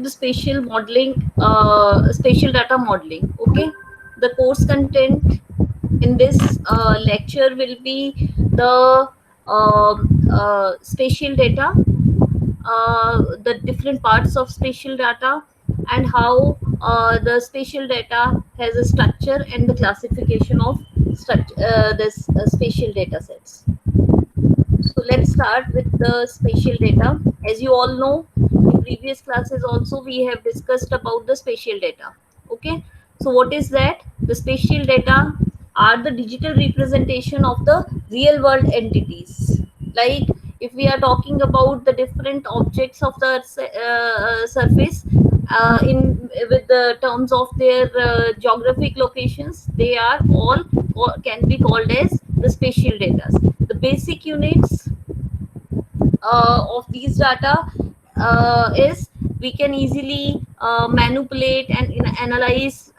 the spatial modeling, spatial data modeling. Okay, the course content in this lecture will be the spatial data, the different parts of spatial data, and how the spatial data has a structure and the classification of this spatial data sets. So let's start with the spatial data. As you all know, in previous classes also we have discussed about the spatial data. Okay, so what is that? The spatial data are the digital representation of the real world entities. Like if we are talking about the different objects of the surface, in with the terms of their geographic locations, they are all or can be called as the spatial data. The basic units of these data is we can easily manipulate and analyze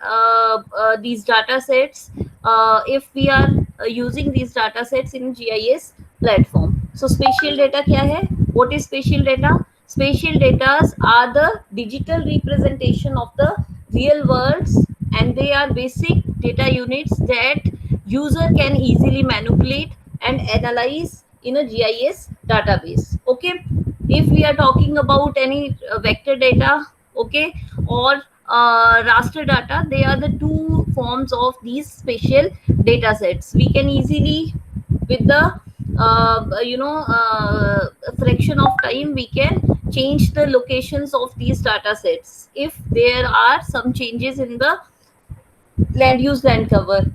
these data sets if we are using these data sets in GIS platform. So spatial data kya hai? What is spatial data? Spatial data are the digital representation of the real worlds, and they are basic data units that user can easily manipulate and analyze in a GIS database. Okay, if we are talking about any vector data, okay, or raster data, they are the two forms of these spatial data sets. We can easily, with the fraction of time, we can change the locations of these data sets if there are some changes in the land use land cover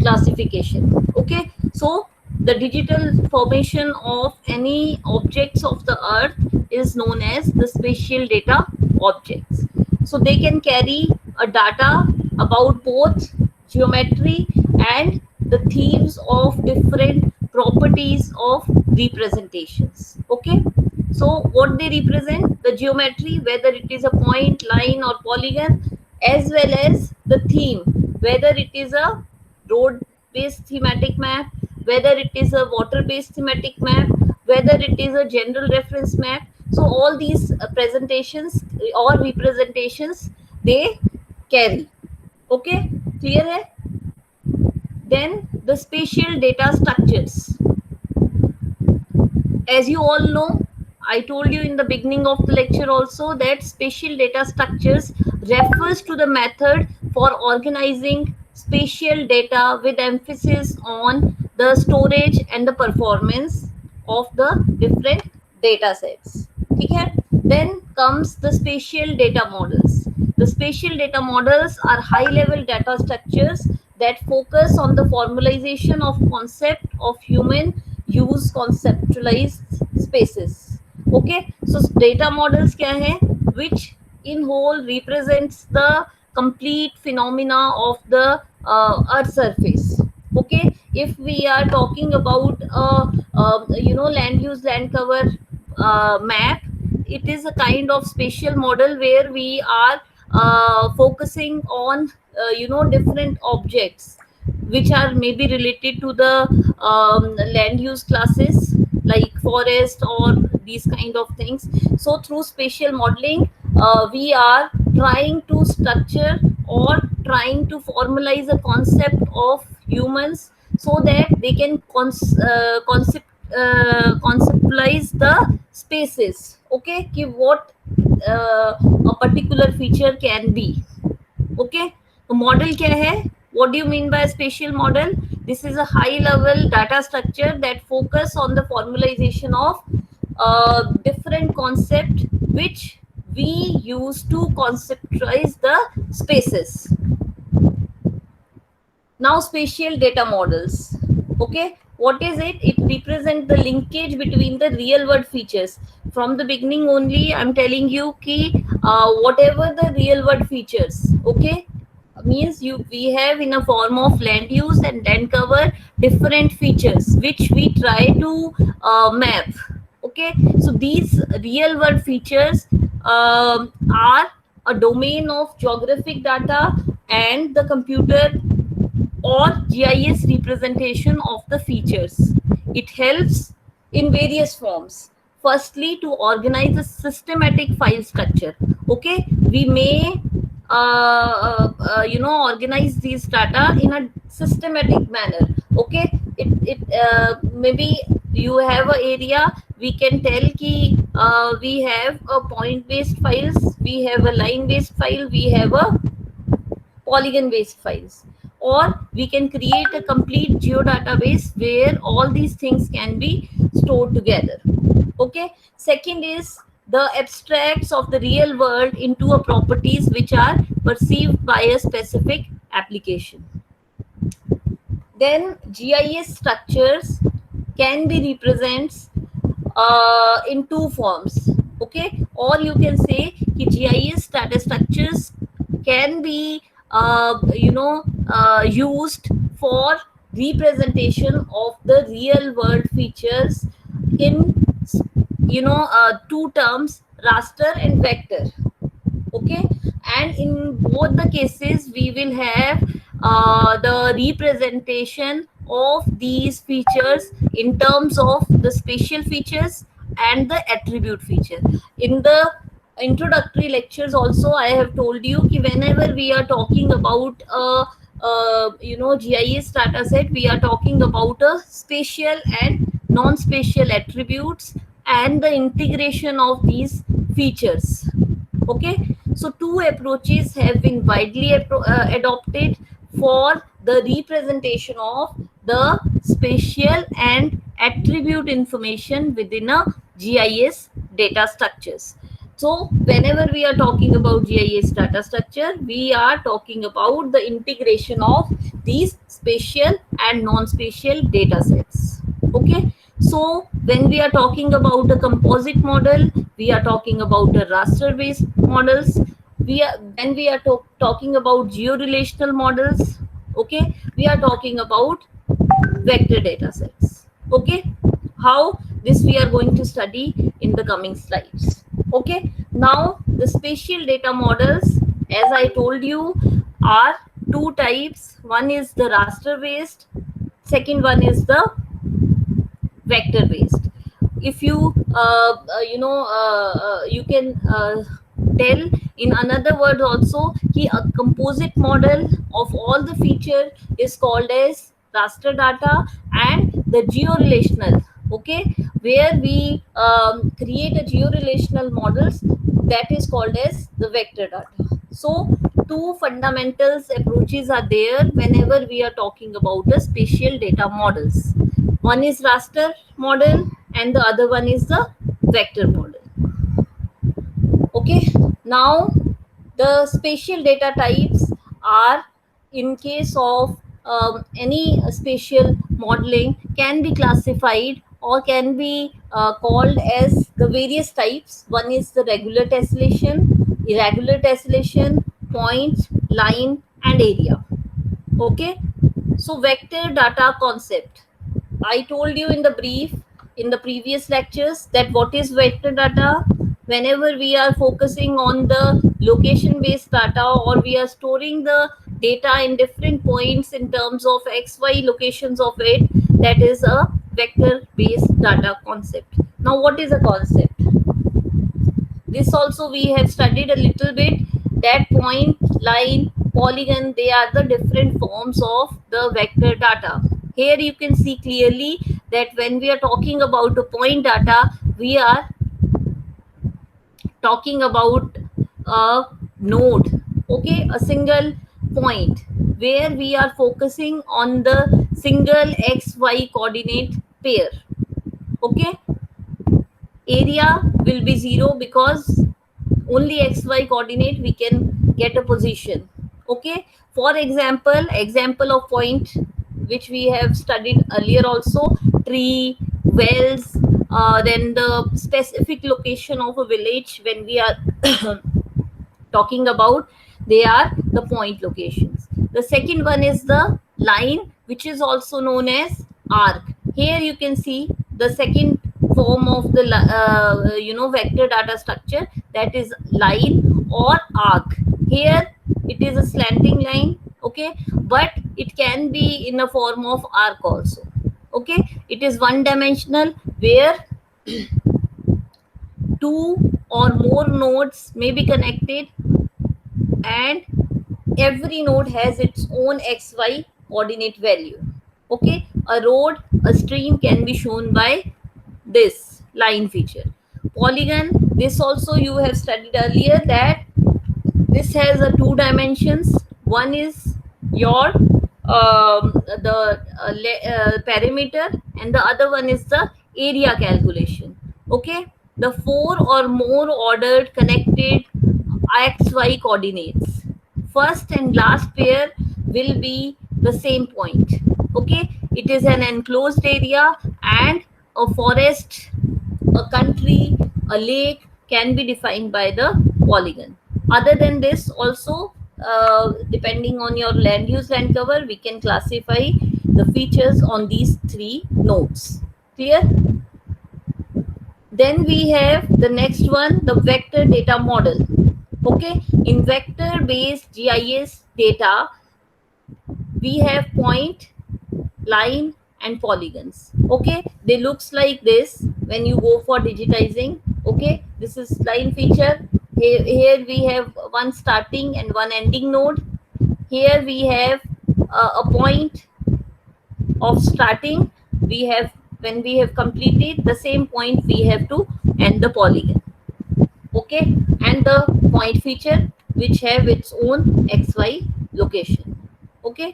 classification. Okay, so the digital formation of any objects of the earth is known as the spatial data objects. So they can carry a data about both geometry and the themes of different properties of representations. Okay, so what they represent? The geometry, whether it is a point, line, or polygon, as well as the theme, whether it is a road based thematic map, whether it is a water based thematic map, whether it is a general reference map. So all these presentations or representations they carry. Okay, clear hai? Then the spatial data structures. As you all know, I told you in the beginning of the lecture also that spatial data structures refers to the method for organizing spatial data with emphasis on the storage and the performance of the different data sets. Okay? Then comes the spatial data models. The spatial data models are high level data structures that focus on the formalization of concept of human use conceptualized spaces. Okay, so data models kya hai? Which in whole represents the complete phenomena of the earth surface. Okay, if we are talking about land use land cover map, it is a kind of spatial model where we are focusing on different objects which are maybe related to the land use classes like forest or these kind of things. So through spatial modeling, we are trying to structure or trying to formalize a concept of humans so that they can conceptualize the spaces. Okay, ki what a particular feature can be. Okay, तो model क्या है? What do you mean by a spatial model? This is a high level data structure that focus on the formalization of different concept which we use to conceptualize the spaces. Now spatial data models. Okay, what is it? It represents the linkage between the real world features. From the beginning only I'm telling you ki whatever the real world features, okay, means we have in a form of land use and land cover different features which we try to map. Okay, so these real world features are a domain of geographic data and the computer or GIS representation of the features. It helps in various forms. firstly to organize a systematic file structure. Okay, we may organize these data in a systematic manner. Okay, it maybe you have a area, we can tell ki we have a point based files, we have a line based file, we have a polygon based files, or we can create a complete geodatabase where all these things can be stored together. Okay, second is the abstracts of the real world into a properties which are perceived by a specific application. Then GIS structures can be represents in two forms. Okay, or you can say कि GIS data structures can be used for representation of the real world features in two terms, raster and vector. Okay, and in both the cases we will have the representation of these features in terms of the spatial features and the attribute feature. In the introductory lectures also I have told you कि whenever we are talking about GIS data set, we are talking about a spatial and non-spatial attributes and the integration of these features. Okay, so two approaches have been widely adopted for the representation of the spatial and attribute information within a GIS data structures. So whenever we are talking about GIS data structure, we are talking about the integration of these spatial and non-spatial data sets. Okay, so when we are talking about a composite model, we are talking about the raster based models. When we are talking about georelational models, okay, we are talking about vector data sets. Okay, how this we are going to study in the coming slides. Okay, now the spatial data models, as I told you, are two types. One is the raster based, second one is the vector based. If you you can tell in another word also कि a composite model of all the feature is called as raster data, and the georelational, okay, where we create a georelational models, that is called as the vector data. So two fundamentals approaches are there whenever we are talking about the spatial data models. One is raster model and the other one is the vector model. Okay, now the spatial data types are, in case of any spatial modeling, can be classified or can be called as the various types. One is the regular tessellation, irregular tessellation, point, line and area. Okay, so vector data concept, I told you in the brief in the previous lectures that what is vector data. Whenever we are focusing on the location based data, or we are storing the data in different points in terms of XY locations of it, that is a vector based data concept. Now what is a concept? This also we have studied a little bit, that point, line, polygon, they are the different forms of the vector data. Here you can see clearly that when we are talking about the point data, we are talking about a node, okay, a single point where we are focusing on the single XY coordinate pair. Okay, area will be 0 because only XY coordinate we can get a position. Okay, for example of point which we have studied earlier also, tree, wells, then the specific location of a village when we are talking about, they are the point locations. The second one is the line, which is also known as arc. Here you can see the second form of the vector data structure, that is line or arc. Here it is a slanting line, okay, but it can be in a form of arc also. Okay, it is one dimensional where two or more nodes may be connected, and every node has its own xy coordinate value. Okay, a road, a stream can be shown by this line feature. Polygon, this also you have studied earlier, that this has a two dimensions. One is your the perimeter, and the other one is the area calculation. Okay, the four or more ordered connected xy coordinates, first and last pair will be the same point. Okay, it is an enclosed area, and a forest, a country, a lake can be defined by the polygon. Other than this, also, depending on your land use, land cover, we can classify the features on these three nodes. Clear? Then we have the next one, the vector data model. Okay, in vector based GIS data, we have point, line, and polygons. Okay, they looks like this when you go for digitizing. Okay, this is line feature. Here we have one starting and one ending node. Here we have a point of starting. We have, when we have completed the same point, we have to end the polygon. Okay, and the point feature which have its own xy location. Okay,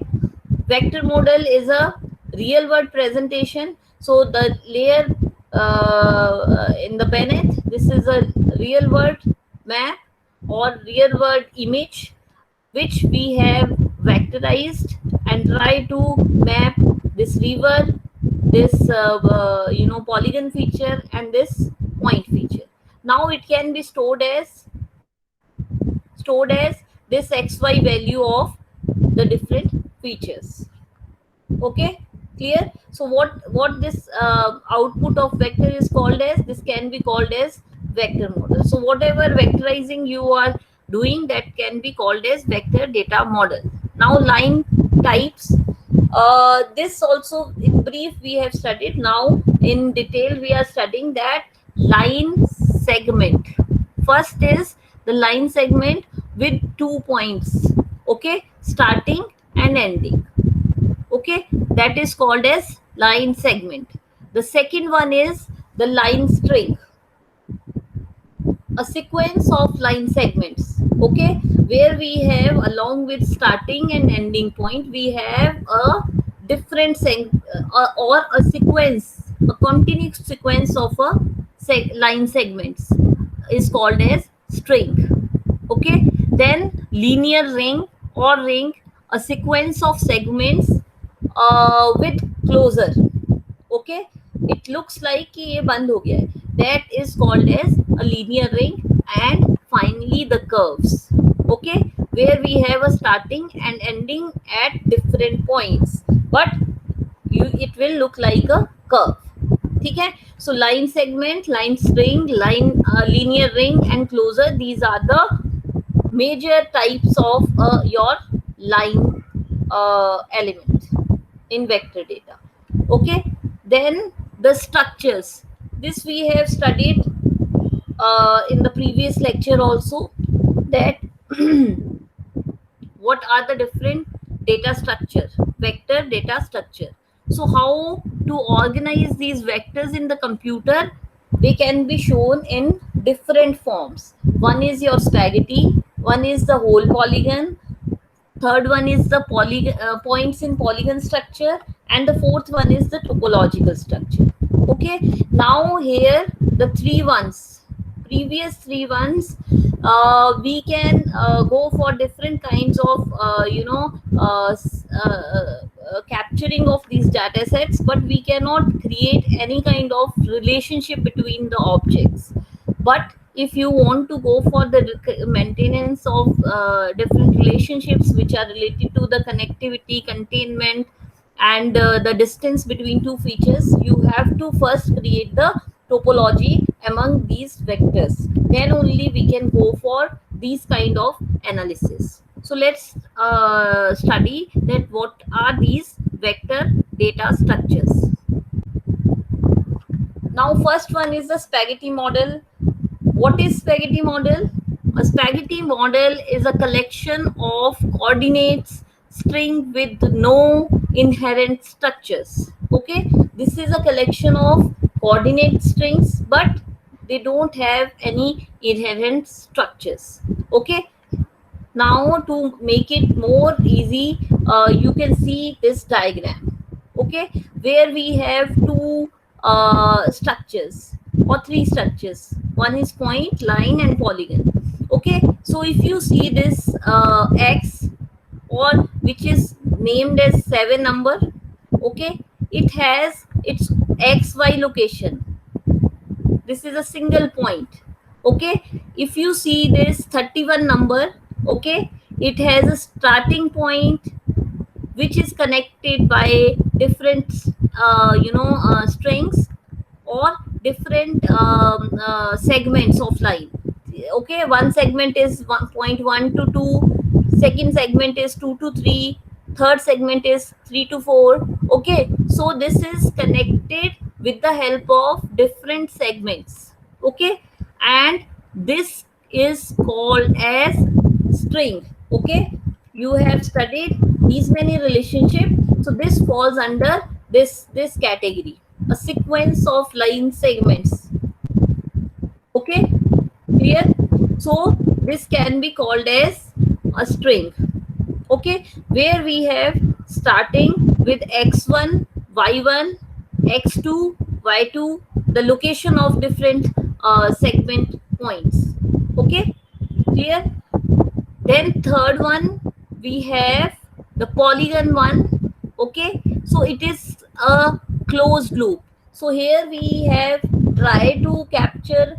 vector model is a real world presentation. So the layer in the beneath, this is a real world map or real world image which we have vectorized and try to map this river, this polygon feature, and this point feature. Now it can be stored as this xy value of the different features. Okay, clear? So what this output of vector is called as, this can be called as vector model. So whatever vectorizing you are doing, that can be called as vector data model. Now line types, this also in brief we have studied. Now in detail we are studying that line segment. First is the line segment with 2 points. Okay, starting and ending. Okay, that is called as line segment. The second one is the line string, a sequence of line segments. Okay, where we have, along with starting and ending point, we have a different or a sequence, a continuous sequence of a line segments is called as string. Okay, then linear ring or ring, a sequence of segments with closure. Okay, it looks like कि ये बंद हो गया है, that is called as a linear ring. And finally the curves. Okay, where we have a starting and ending at different points, but it will look like a curve. ठीक है? So line segment, line string, line linear ring, and closure, these are the major types of your line element in vector data. Okay, then the structures, this we have studied in the previous lecture also, that what are the different data structure, vector data structure. So how to organize these vectors in the computer? They can be shown in different forms. One is your spaghetti, one is the whole polygon, third one is the points in polygon structure, and the fourth one is the topological structure. Okay, now here the previous three ones, we can go for different kinds of capturing of these data sets, but we cannot create any kind of relationship between the objects. But if you want to go for the maintenance of different relationships which are related to the connectivity, containment, and the distance between two features, you have to first create the topology among these vectors. Then only we can go for these kind of analysis. So let's study that what are these vector data structures. Now first one is the spaghetti model. What is spaghetti model? A spaghetti model is a collection of coordinates string with no inherent structures. Okay, this is a collection of coordinate strings, but they don't have any inherent structures. Okay, now to make it more easy, you can see this diagram. Okay, where we have two structures or three structures. One is point, line and polygon. Okay, so if you see this x, or which is named as 7 number, okay, it has its xy location. This is a single point. Okay, if you see this 31 number, okay, it has a starting point which is connected by different strings or different segments of line. Okay, one segment is 1.1 to 2, second segment is 2 to 3, third segment is 3 to 4. Okay, so this is connected with the help of different segments. Okay, and this is called as string. Okay, you have studied these many relationship, so this falls under this category, a sequence of line segments. Okay, clear? So this can be called as a string. Okay, where we have starting with x1, y1, x2, y2, the location of different segment points. Okay, clear? Then third one, we have the polygon one. Okay, so it is a closed loop. So here we have tried to capture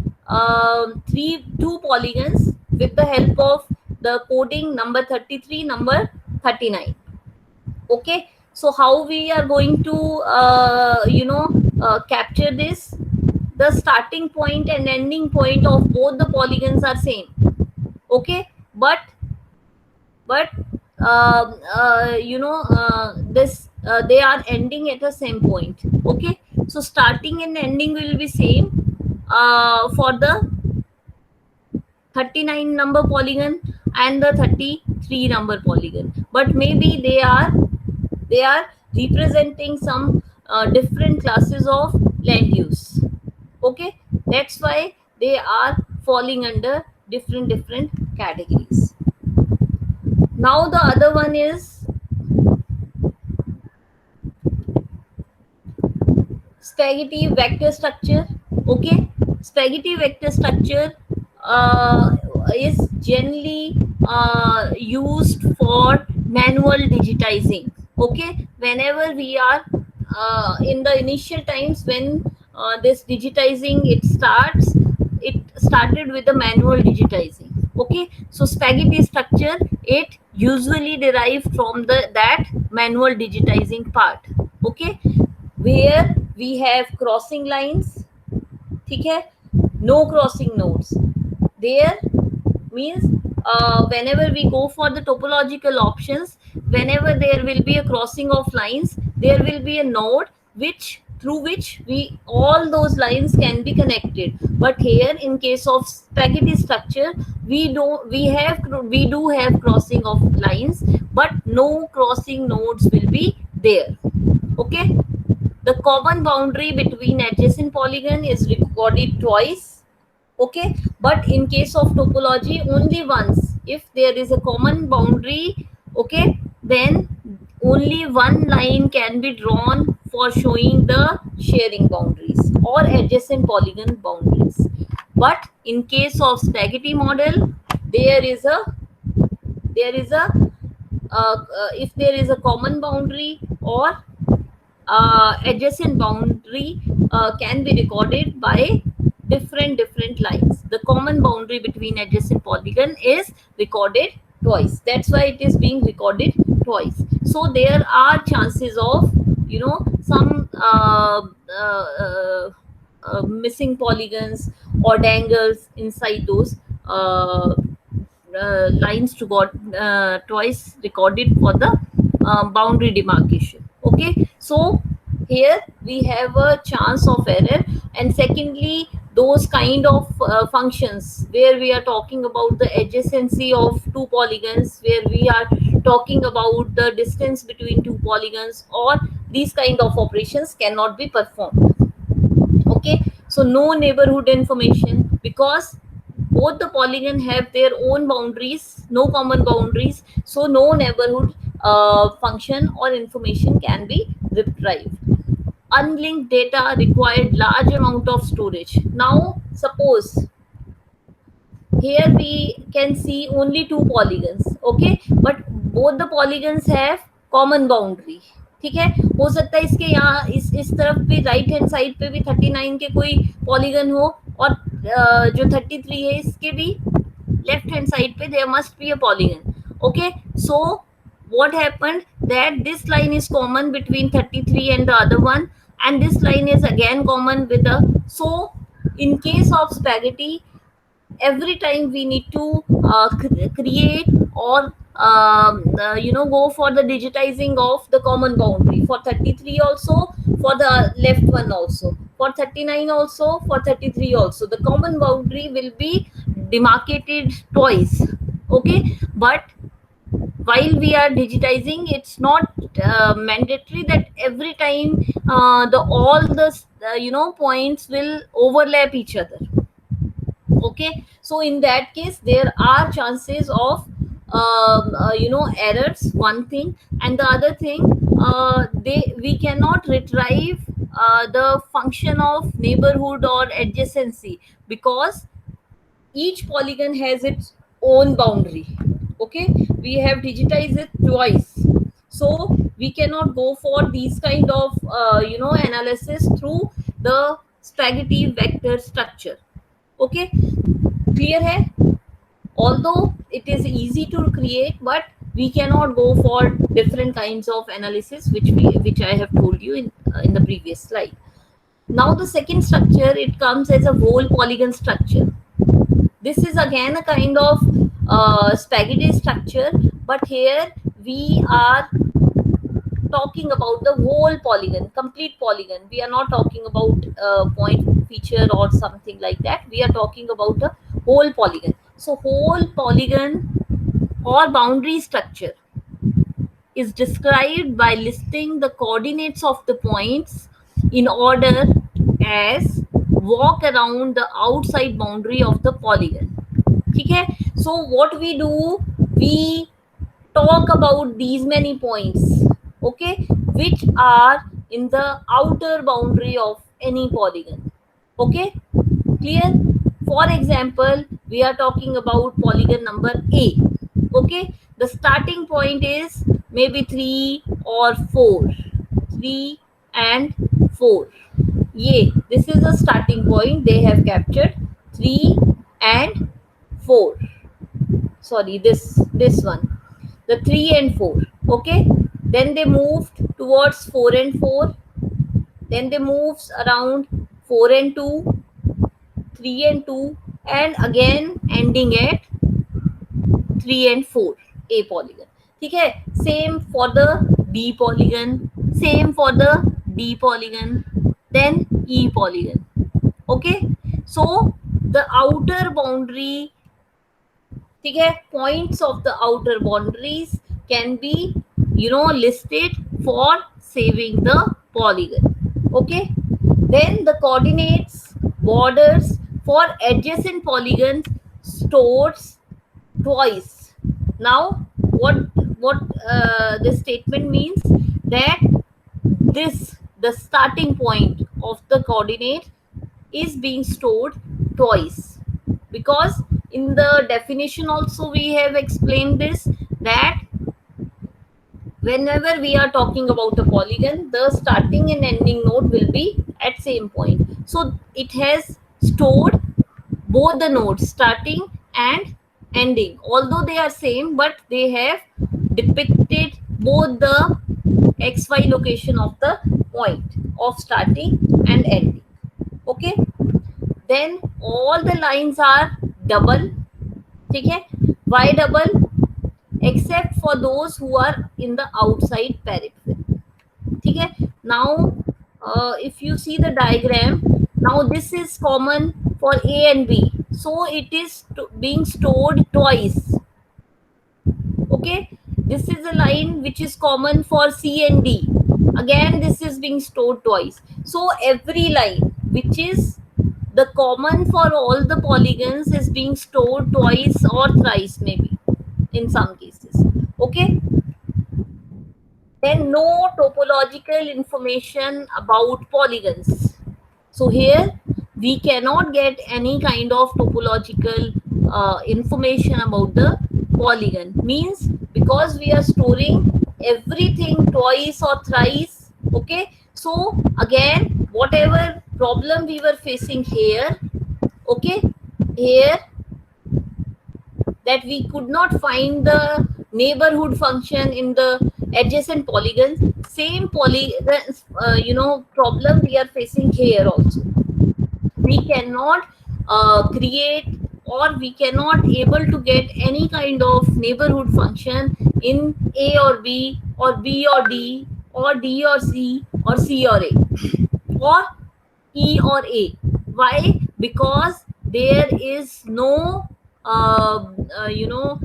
two polygons with the help of the coding number 33, number 39. Okay, so how we are going to capture this? The starting point and ending point of both the polygons are same. Okay, but this they are ending at the same point. Okay, so starting and ending will be same for the 39 number polygon and the 33 number polygon, but maybe they are representing some different classes of land use. Okay, that's why they are falling under different categories. Now the other one is spaghetti vector structure. Okay, spaghetti vector structure uh, is generally used for manual digitizing. Okay, whenever we are in the initial times when this digitizing it started with the manual digitizing. Okay, so spaghetti structure, it usually derived from the that manual digitizing part. Okay, where we have crossing lines. ठीक है, no crossing nodes there. Means whenever we go for the topological options, whenever there will be a crossing of lines, there will be a node which through which we all those lines can be connected. But here in case of spaghetti structure, we do have crossing of lines, but no crossing nodes will be there. Okay, the common boundary between adjacent polygon is recorded twice. Okay, but in case of topology, only once. If there is a common boundary, okay, then only one line can be drawn for showing the sharing boundaries or adjacent polygon boundaries. But in case of spaghetti model, there is a if there is a common boundary or adjacent boundary can be recorded by different lines. The common boundary between adjacent polygon is recorded twice. That's why it is being recorded twice. So there are chances of some missing polygons or dangles inside those lines to got twice recorded for the boundary demarcation. Okay, so here we have a chance of error. And secondly, those kind of functions where we are talking about the adjacency of two polygons, where we are talking about the distance between two polygons, or these kind of operations cannot be performed. Okay, so no neighborhood information, because both the polygon have their own boundaries, no common boundaries, so no neighborhood function or information can be retrieved. Unlinked data required large amount of storage. Now suppose here we can see only two polygons, okay, but both the polygons have common boundary. ठीक है, हो सकता है इसके यहाँ इस तरफ भी राइट हैंड साइड पे भी 39 के कोई पॉलीगन हो, और जो 33 है इसके भी left hand side pe there must be a polygon. Okay, so what happened that this line is common between 33 and the other one, and this line is again common with the, so in case of spaghetti, every time we need to create or go for the digitizing of the common boundary for 33 also, for the left one also, for 39 also, for 33 also, the common boundary will be demarcated twice. Okay, but while we are digitizing, it's not mandatory that every time the all the points will overlap each other. Okay, so in that case there are chances of errors, one thing, and the other thing, we cannot retrieve the function of neighborhood or adjacency, because each polygon has its own boundary. Okay, we have digitized it twice, so we cannot go for these kind of analysis through the spaghetti vector structure. Okay, clear hai? Although it is easy to create, but we cannot go for different kinds of analysis, which I have told you in the previous slide. Now the second structure, it comes as a whole polygon structure. This is again a kind of spaghetti structure, but here we are talking about the whole polygon, complete polygon. We are not talking about point feature or something like that. We are talking about a whole polygon. So whole polygon or boundary structure is described by listing the coordinates of the points in order as walk around the outside boundary of the polygon. Okay, so what we do, we talk about these many points, okay, which are in the outer boundary of any polygon. Okay, clear? For example, we are talking about polygon number A. Okay, the starting point is maybe 3 or 4, 3 and 4. Yeah, this is a starting point. They have captured 3 and 4. Sorry, this one, the 3 and 4. Okay, then they moved towards 4 and 4, then they moves around 4 and 2, 3 and 2, and again ending at 3 and 4, A polygon. ठीक है, same for the B polygon, same for the D polygon, then E polygon. Okay, so the outer boundary, ठीक है, points of the outer boundaries can be listed for saving the polygon. Okay, then the coordinates, borders for adjacent polygons stores twice. Now what this statement means, that the starting point of the coordinate is being stored twice, because in the definition also we have explained this, that whenever we are talking about a polygon, the starting and ending node will be at same point. So it has stored both the nodes, starting and ending, although they are same, but they have depicted both the xy location of the point of starting and ending. Okay, then all the lines are double. ठीक है, why double? Except for those who are in the outside periphery. ठीक है, now if you see the diagram, now this is common for A and B. So it is being stored twice. Okay, this is a line which is common for C and D. Again, this is being stored twice. So every line which is the common for all the polygons is being stored twice or thrice, maybe in some cases. Okay, then no topological information about polygons. So here we cannot get any kind of topological information about the polygon. Means because we are storing everything twice or thrice. Okay. So again, whatever problem we were facing here, okay, here that we could not find the neighborhood function in the adjacent polygons, same polygons, problem we are facing here also. We cannot create, or we cannot able to get any kind of neighborhood function in A or B or B or D or D or C or C or A or E or A. Why? Because there is no you know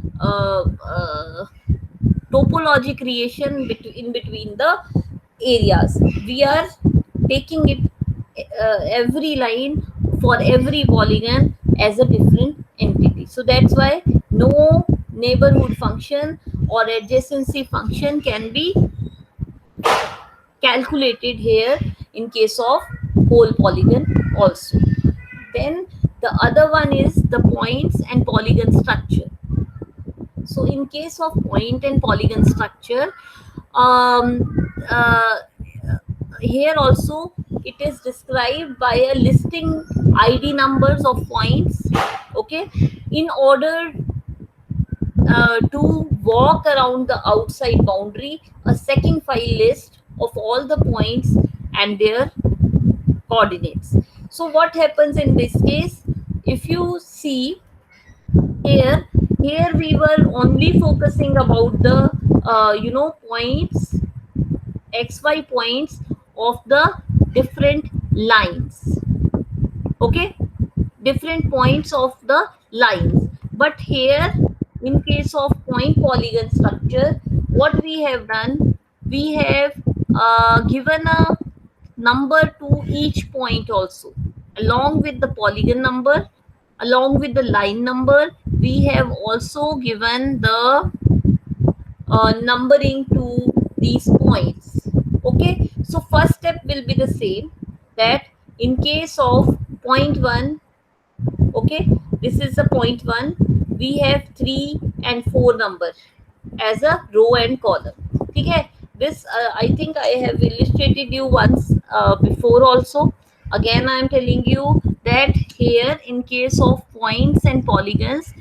topology creation in between the areas. We are taking it every line for every polygon as a different entity. So that's why no neighborhood function or adjacency function can be calculated here in case of whole polygon also. Then the other one is the points and polygon structure. So in case of point and polygon structure, uh, here also it is described by a listing id numbers of points. Okay, in order to walk around the outside boundary, a second file list of all the points and their coordinates. So what happens in this case? If you see here, here we were only focusing about the points, xy points of the different lines. Okay, different points of the lines. But here in case of point polygon structure, what we have done, we have given a number to each point also, along with the polygon number, along with the line number. We have also given the numbering to these points. Okay, so first step will be the same, that in case of point 1, okay, this is the point 1, we have 3 and 4 number as a row and column. Okay, this I think I have illustrated you once before also. Again I am telling you that here in case of points and polygons,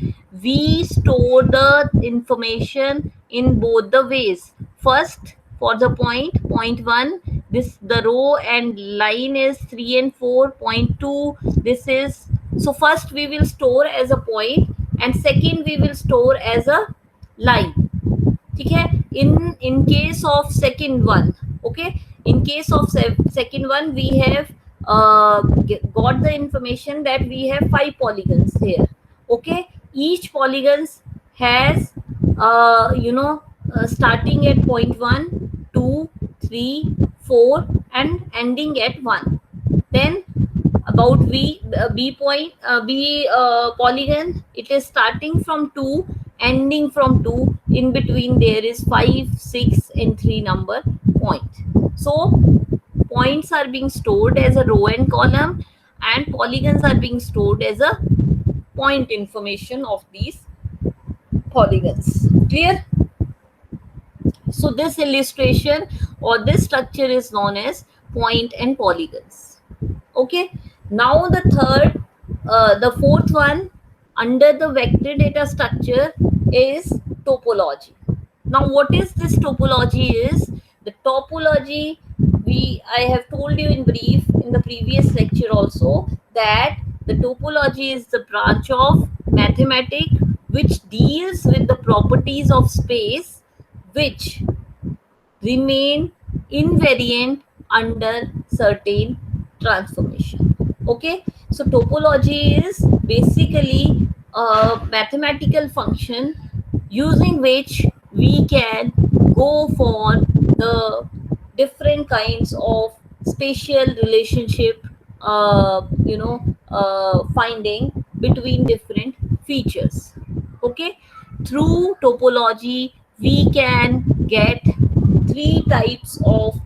we store the information in both the ways. First, for the point 1, this the row and line is 3 and 4.2. This is, so first we will store as a point, and second we will store as a line. ठीक है, in case of second one, okay, in case of second one, we have got the information that we have 5 polygons here. Okay, each polygons has starting at point 1, 2, 3, 4 and ending at 1. Then about b point b polygon, it is starting from 2, ending from 2. In between there is 5, 6 and 3 number point. So points are being stored as a row and column, and polygons are being stored as a point information of these polygons. Clear? So this illustration or this structure is known as point and polygons. Okay, now the fourth one under the vector data structure is topology. Now what is this topology? Is the topology, I have told you in brief in the previous lecture also, that the topology is the branch of mathematics which deals with the properties of space which remain invariant under certain transformation. Okay, so topology is basically a mathematical function using which we can go for the different kinds of spatial relationship, finding between different features. Okay, through topology we can get three types of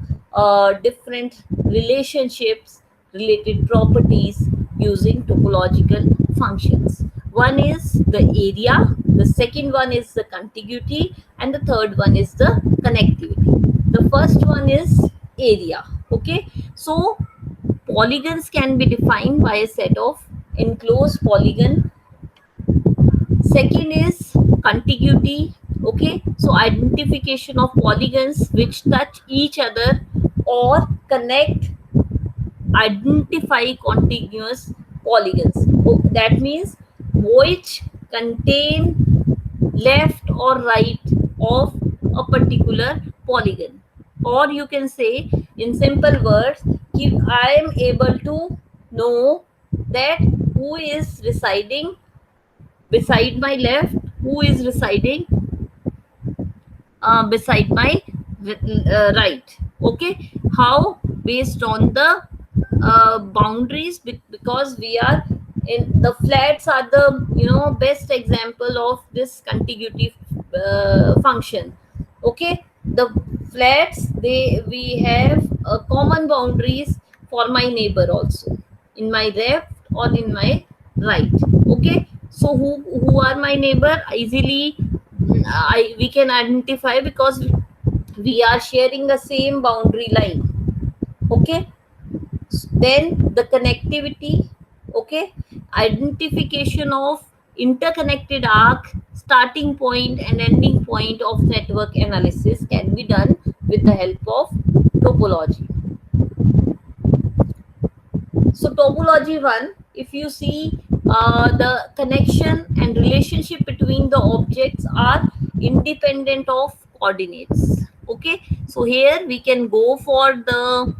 different relationships, related properties using topological functions. One is the area, the second one is the contiguity, and the third one is the connectivity. The first one is area. Okay, so polygons can be defined by a set of enclosed polygon. Second is contiguity. Okay, so identification of polygons which touch each other or connect, identify contiguous polygons. That means which contain left or right of a particular polygon. Or you can say in simple words, if I am able to know that who is residing beside my left, who is residing beside my right. Okay, how? Based on the boundaries, because we are in the flats are the best example of this contiguity function. Okay, the flats, they we have common boundaries for my neighbor also, in my left or in my right. Okay, so who are my neighbor? Easily I we can identify because we are sharing the same boundary line. Okay, then the connectivity. Okay, identification of interconnected arc, starting point and ending point of network analysis can be done with the help of topology. So topology 1, if you see, the connection and relationship between the objects are independent of coordinates. Okay, so here we can go for the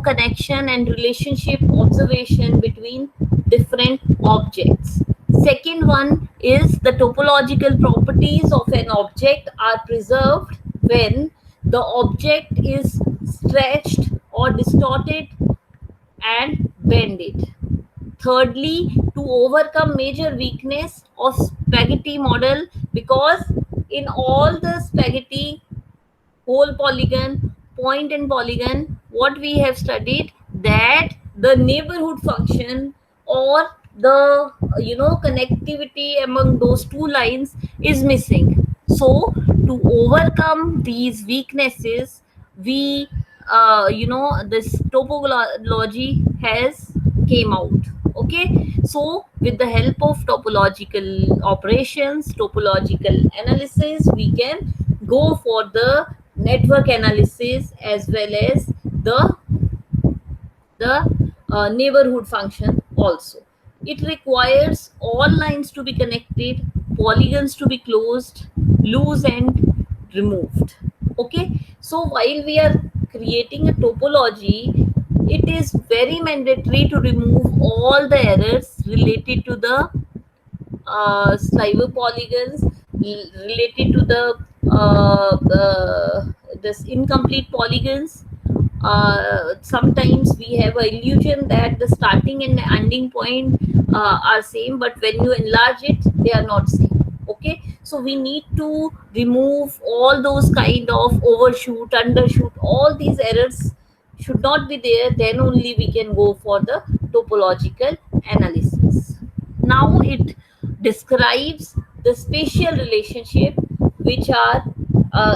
connection and relationship observation between different objects. Second one is the topological properties of an object are preserved when the object is stretched or distorted and bend it. Thirdly, to overcome major weakness of spaghetti model, because in all the spaghetti, whole polygon, point and polygon, what we have studied, that the neighborhood function or the connectivity among those two lines is missing. So to overcome these weaknesses, we this topology has came out. Okay, so with the help of topological operations, topological analysis, we can go for the network analysis as well as the neighborhood function also. It requires all lines to be connected, polygons to be closed, loose and removed. Okay, so while we are creating a topology, it is very mandatory to remove all the errors related to the sliver polygons, related to this incomplete polygons. Sometimes we have a illusion that the starting and ending point are same, but when you enlarge it, they are not same. Okay, so we need to remove all those kind of overshoot, undershoot, all these errors should not be there. Then only we can go for the topological analysis. Now it describes the spatial relationship, which are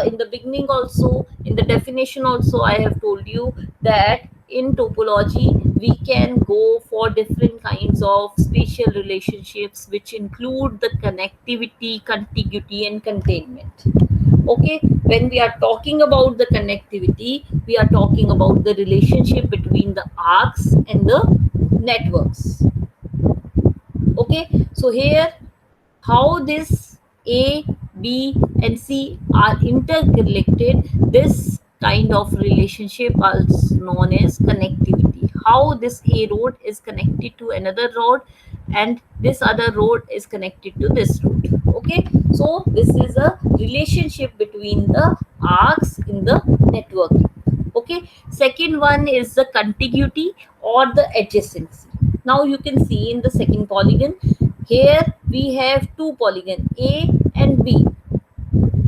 in the beginning also, in the definition also, I have told you that in topology we can go for different kinds of spatial relationships, which include the connectivity, contiguity and containment. Okay, when we are talking about the connectivity, we are talking about the relationship between the arcs and the networks. Okay, so here how this A, B and C are interconnected, this kind of relationship is known as connectivity. how this A road is connected to another road, and this other road is connected to this road. Okay, so this is a relationship between the arcs in the network. Okay, second one is the contiguity or the adjacency. Now you can see in the second polygon, here we have two polygon A and B.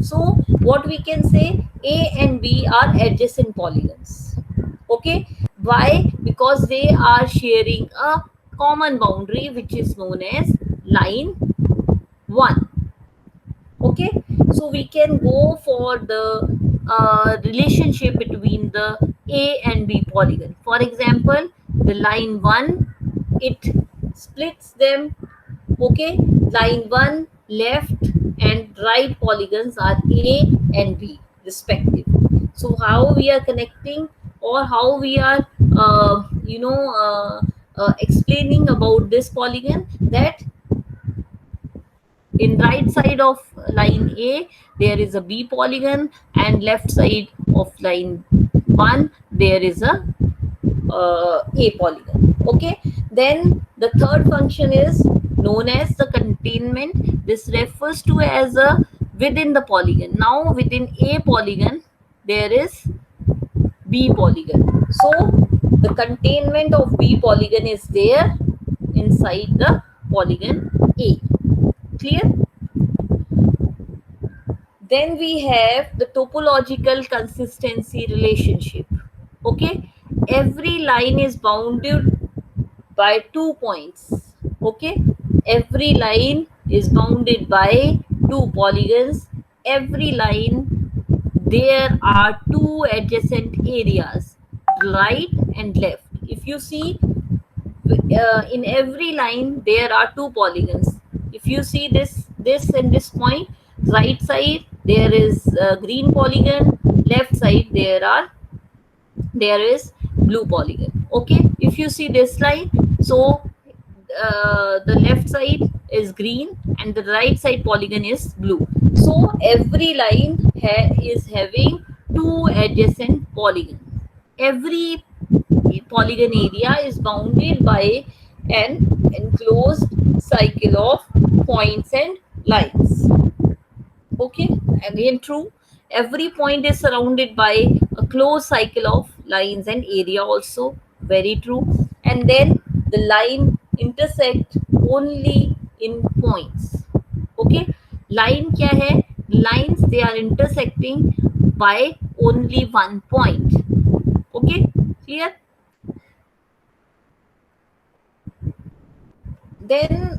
So what we can say, A and B are adjacent polygons. Okay, why? Because they are sharing a common boundary which is known as line 1. Okay, so we can go for the relationship between the A and B polygon. For example, the line 1, it splits them. Okay, line 1 left and right polygons are A and B respective. So how we are connecting, or how we are explaining about this polygon, that in right side of line A there is a B polygon, and left side of line 1 there is a A polygon. Okay, then the third function is known as the containment. This refers to as a within the polygon. Now within A polygon there is B polygon, so the containment of B polygon is there inside the polygon A. Clear? Then we have the topological consistency relationship. Okay, every line is bounded by 2 points. Okay, every line is bounded by two polygons. Every line, there are two adjacent areas, right and left. If you see, in every line there are two polygons. If you see this and this point, right side there is a green polygon, left side there is blue polygon. Okay, if you see this line, so the left side is green and the right side polygon is blue. So every line is having two adjacent polygons. Every polygon area is bounded by an enclosed cycle of points and lines. Okay, again true. Every point is surrounded by a closed cycle of lines and area also. Very true. And then the line intersect only in points. Okay, line kya hai? Lines, they are intersecting by only one point. Okay, clear? Then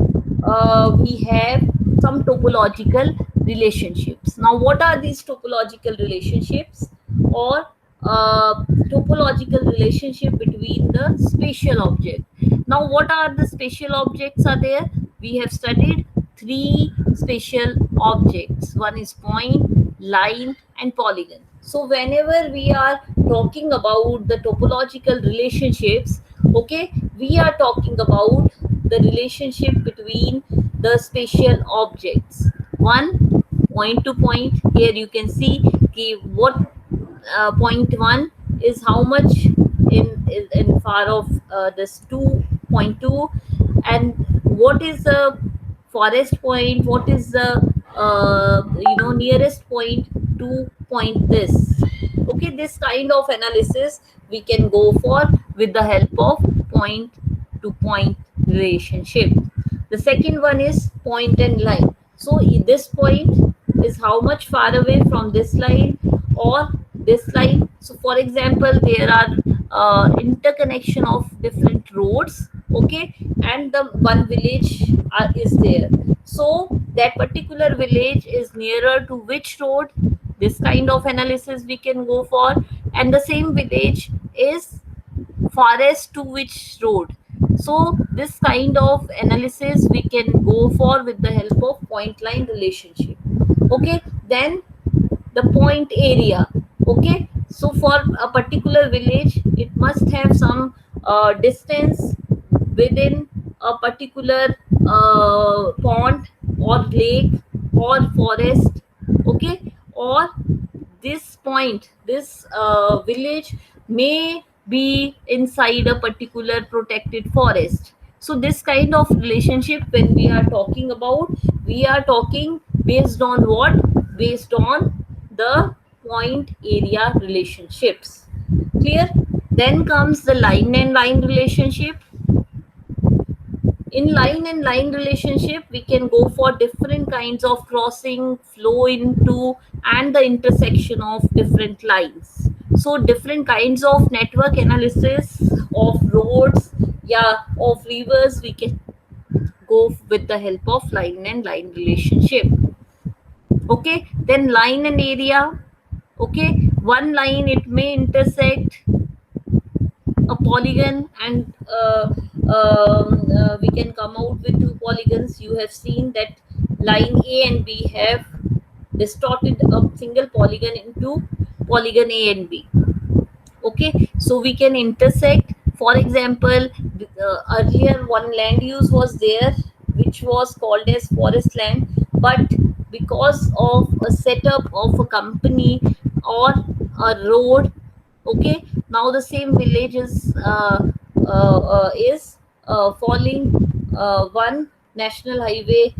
we have some topological relationships. Now what are these topological relationships? Or topological relationship between the spatial object. Now what are the spatial objects are there? We have studied three spatial objects. One is point, line and polygon. So whenever we are talking about the topological relationships, okay, we are talking about the relationship between the spatial objects. One, point to point. Here you can see what point 1 is how much in far of this 2.2, and what is the forest point, what is the nearest point to point this. Okay, this kind of analysis we can go for with the help of point to point relationship. The second one is point and line. So this point is how much far away from this line or this line. So for example, there are interconnection of different roads. Okay, and the one village is there. So that particular village is nearer to which road? This kind of analysis we can go for. And the same village is farthest to which road. So this kind of analysis we can go for with the help of point line relationship. Okay, then the point area. Okay, so for a particular village it must have some distance within a particular pond or lake or forest. Okay, or this point, this village may be inside a particular protected forest. So this kind of relationship, when we are talking about, we are talking based on what? Based on the point area relationships. Clear? Then comes the line and line relationship. In line and line relationship, we can go for different kinds of crossing, flow into, and the intersection of different lines. So different kinds of network analysis of roads, yeah, of rivers, we can go with the help of line and line relationship. Okay, then line and area. Okay, one line, it may intersect a polygon, and we can come out with two polygons. You have seen that line A and B have distorted a single polygon into polygon A and B. Okay, so we can intersect. For example, earlier one land use was there which was called as forest land, but because of a setup of a company or a road, okay, now the same village is falling one national highway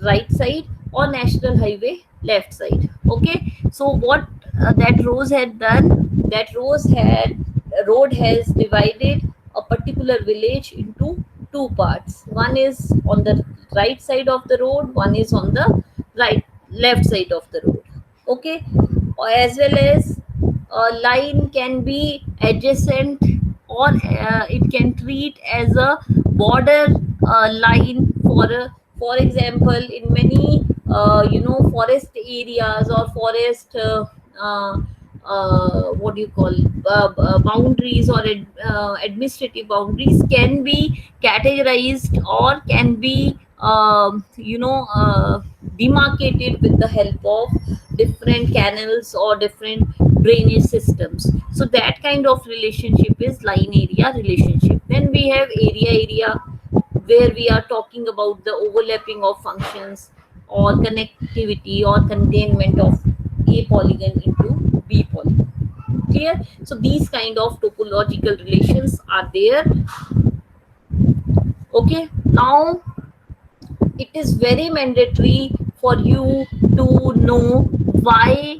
right side or national highway left side. Okay, so what that rose had done, that rose had road has divided a particular village into two parts. One is on the right side of the road, one is on the right left side of the road. Okay, as well as a line can be adjacent, or it can treat as a border line for example, in many forest areas or forest uh, what do you call, boundaries or administrative boundaries can be categorized or can be demarcated with the help of different canals or different drainage systems. So that kind of relationship is line area relationship. Then we have area, where we are talking about the overlapping of functions or connectivity or containment of a polygon into b polygon. Clear? So these kind of topological relations are there. Okay, now it is very mandatory for you to know why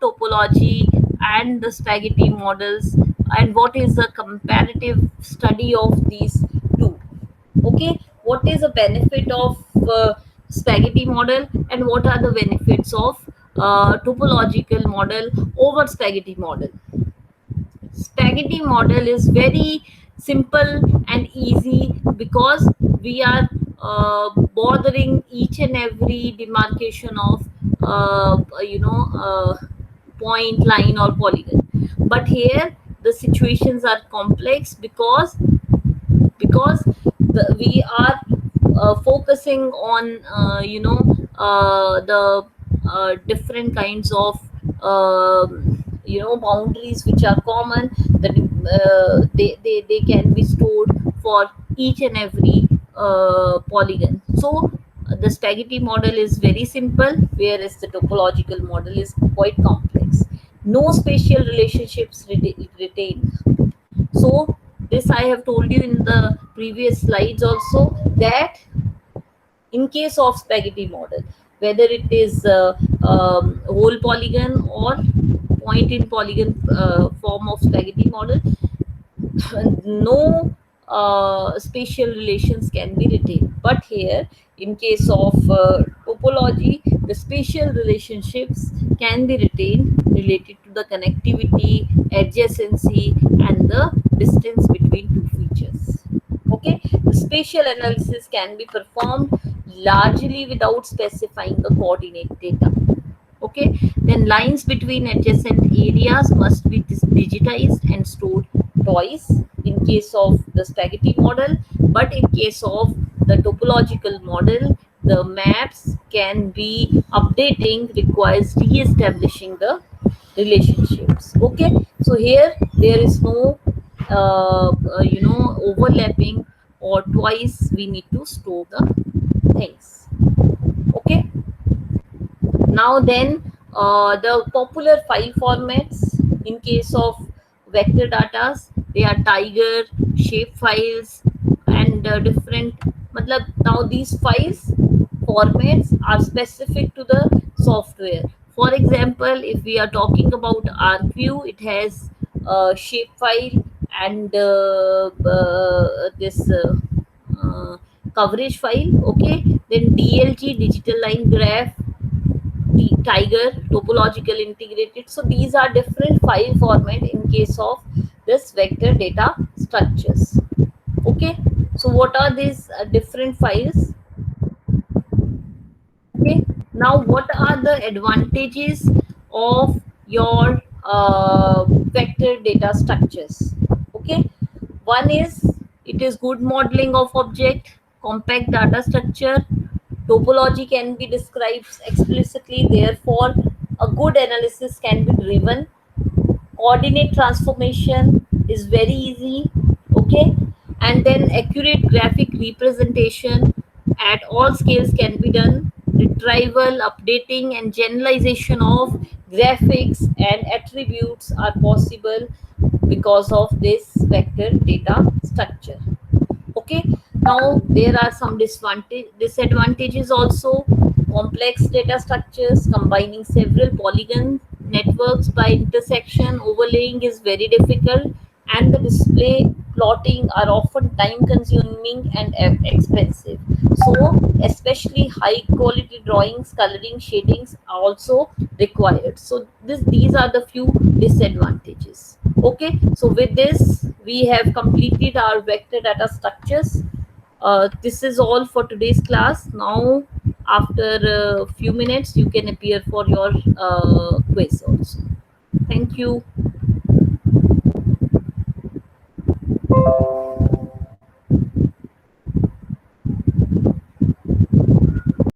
topology and the spaghetti models, and what is the comparative study of these two. Okay, what is the benefit of spaghetti model, and what are the benefits of topological model over spaghetti model? Spaghetti model is very simple and easy, because we are bothering each and every demarcation of point, line, or polygon. But here the situations are complex, because we are focusing on the different kinds of boundaries which are common, that they can be stored for each and every polygon. So the spaghetti model is very simple, whereas the topological model is quite complex. No spatial relationships retained. So this I have told you in the previous slides also, that in case of spaghetti model, whether it is whole polygon or point in polygon form of spaghetti model, no spatial relations can be retained. But here, in case of topology, the spatial relationships can be retained, related to the connectivity, adjacency, and the distance between two features. Okay, the spatial analysis can be performed largely without specifying the coordinate data. Okay, then lines between adjacent areas must be digitized and stored twice in case of the spaghetti model, but in case of the topological model, the maps can be updating, requires re-establishing the relationships. Okay, so here there is no overlapping, or twice we need to store the things. Okay, now then, the popular file formats. In case of vector data, they are tiger, shape files, and different. Matlab, now these files formats are specific to the software. For example, if we are talking about ArcView, it has shape file and this coverage file. Okay, then DLG, digital line graph, the tiger, topological integrated. So these are different file format in case of this vector data structures. Okay, so what are these different files? Okay, now what are the advantages of your vector data structures? Okay, one is it is good modeling of object, compact data structure, topology can be described explicitly, therefore a good analysis can be driven. Coordinate transformation is very easy. Okay, and then accurate graphic representation at all scales can be done. Retrieval, updating, and generalization of graphics and attributes are possible because of this vector data structure. Okay, now there are some disadvantages also. Complex data structures combining several polygon networks by intersection overlaying is very difficult, and the display plotting are often time consuming and expensive. So especially high quality drawings, coloring, shadings are also required. So these are the few disadvantages. Okay, so with this we have completed our vector data structures. This is all for today's class. Now after a few minutes you can appear for your quiz also. Thank you.